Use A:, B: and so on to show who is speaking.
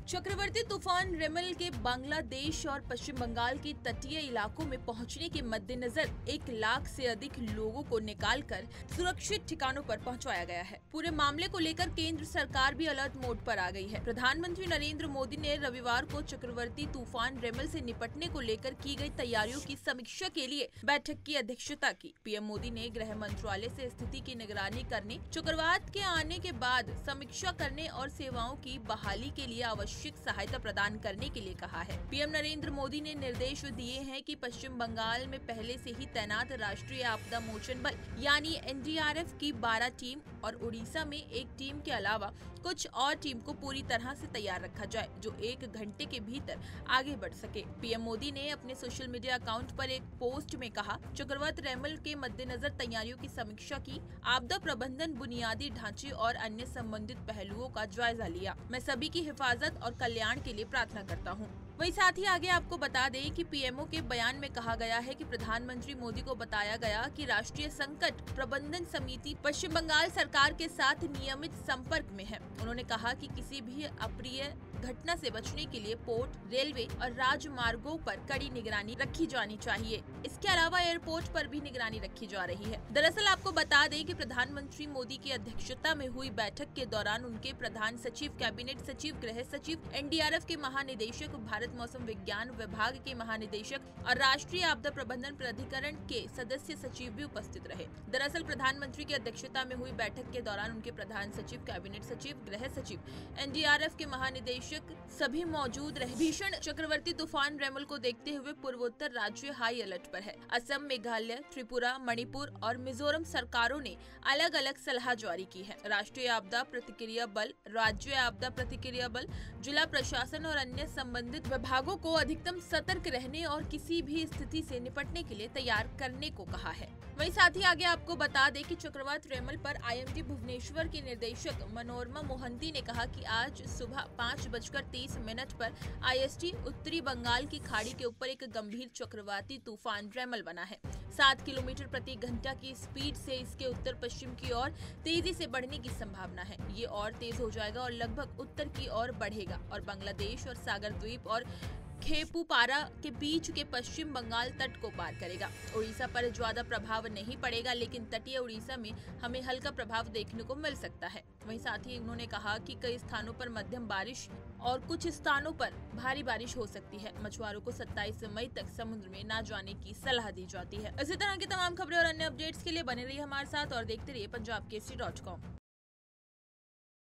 A: चक्रवाती तूफान रेमल के बांग्लादेश और पश्चिम बंगाल के तटीय इलाकों में पहुंचने के मद्देनजर 1 लाख से अधिक लोगों को निकालकर सुरक्षित ठिकानों पर पहुंचाया गया है। पूरे मामले को लेकर केंद्र सरकार भी अलर्ट मोड पर आ गई है। प्रधानमंत्री नरेंद्र मोदी ने रविवार को चक्रवाती तूफान रेमल से निपटने को लेकर की गई तैयारियों की समीक्षा के लिए बैठक की अध्यक्षता की। पीएम मोदी ने गृह मंत्रालय से स्थिति की निगरानी करने, चक्रवात के आने के बाद समीक्षा करने और सेवाओं की बहाली के लिए आवश्यक सहायता प्रदान करने के लिए कहा है। पीएम नरेंद्र मोदी ने निर्देश दिए हैं कि पश्चिम बंगाल में पहले से ही तैनात राष्ट्रीय आपदा मोचन बल यानी एनडीआरएफ की 12 टीम और उड़ीसा में 1 टीम के अलावा कुछ और टीम को पूरी तरह से तैयार रखा जाए, जो 1 घंटे के भीतर आगे बढ़ सके। पीएम मोदी ने अपने सोशल मीडिया अकाउंट पर एक पोस्ट में कहा, चक्रवात रेमल के मद्देनजर तैयारियों की समीक्षा की, आपदा प्रबंधन, बुनियादी ढांचे और अन्य संबंधित पहलुओं का जायजा लिया। मैं सभी की हिफाजत और कल्याण के लिए प्रार्थना करता हूं। वहीं साथ ही आगे आपको बता दें कि पीएमओ के बयान में कहा गया है कि प्रधानमंत्री मोदी को बताया गया कि राष्ट्रीय संकट प्रबंधन समिति पश्चिम बंगाल सरकार के साथ नियमित संपर्क में है। उन्होंने कहा कि किसी भी अप्रिय घटना से बचने के लिए पोर्ट, रेलवे और राजमार्गों पर कड़ी निगरानी रखी जानी चाहिए। इसके अलावा एयरपोर्ट पर भी निगरानी रखी जा रही है। दरअसल आपको बता दें कि प्रधानमंत्री मोदी की अध्यक्षता में हुई बैठक के दौरान उनके प्रधान सचिव, कैबिनेट सचिव, गृह सचिव, एनडीआरएफ के महानिदेशक, भारत मौसम विज्ञान विभाग के महानिदेशक और राष्ट्रीय आपदा प्रबंधन प्राधिकरण के सदस्य सचिव भी उपस्थित रहे। दरअसल प्रधानमंत्री की अध्यक्षता में हुई बैठक के दौरान उनके प्रधान सचिव, कैबिनेट सचिव, गृह सचिव, एनडीआरएफ के महानिदेशक सभी मौजूद रहे। भीषण चक्रवाती तूफान रेमल को देखते हुए पूर्वोत्तर राज्य हाई अलर्ट पर है। असम, मेघालय, त्रिपुरा, मणिपुर और मिजोरम सरकारों ने अलग अलग सलाह जारी की है। राष्ट्रीय आपदा प्रतिक्रिया बल, राज्य आपदा प्रतिक्रिया बल, जिला प्रशासन और अन्य संबंधित विभागों को अधिकतम सतर्क रहने और किसी भी स्थिति से निपटने के लिए तैयार करने को कहा है। वहीं साथ ही आगे आपको बता दें कि चक्रवात रेमल पर आईएमडी भुवनेश्वर की निर्देशक मनोरमा मोहंती ने कहा कि आज सुबह 5:30 पर आईएसटी उत्तरी बंगाल की खाड़ी के ऊपर एक गंभीर चक्रवाती तूफान रेमल बना है। 7 किलोमीटर प्रति घंटा की स्पीड से इसके उत्तर पश्चिम की ओर तेजी से बढ़ने की संभावना है। ये और तेज हो जाएगा और लगभग उत्तर की ओर बढ़ेगा और बांग्लादेश और सागर द्वीप और खेपुपारा के बीच के पश्चिम बंगाल तट को पार करेगा। उड़ीसा पर ज्यादा प्रभाव नहीं पड़ेगा, लेकिन तटीय उड़ीसा में हमें हल्का प्रभाव देखने को मिल सकता है। वहीं साथ ही उन्होंने कहा कि कई स्थानों पर मध्यम बारिश और कुछ स्थानों पर भारी बारिश हो सकती है। मछुआरों को 27 मई तक समुद्र में न जाने की सलाह दी जाती है। इसी तरह की तमाम खबरें और अन्य अपडेट्स के लिए बने रहिए हमारे साथ और देखते रहिए punjabkesari.com।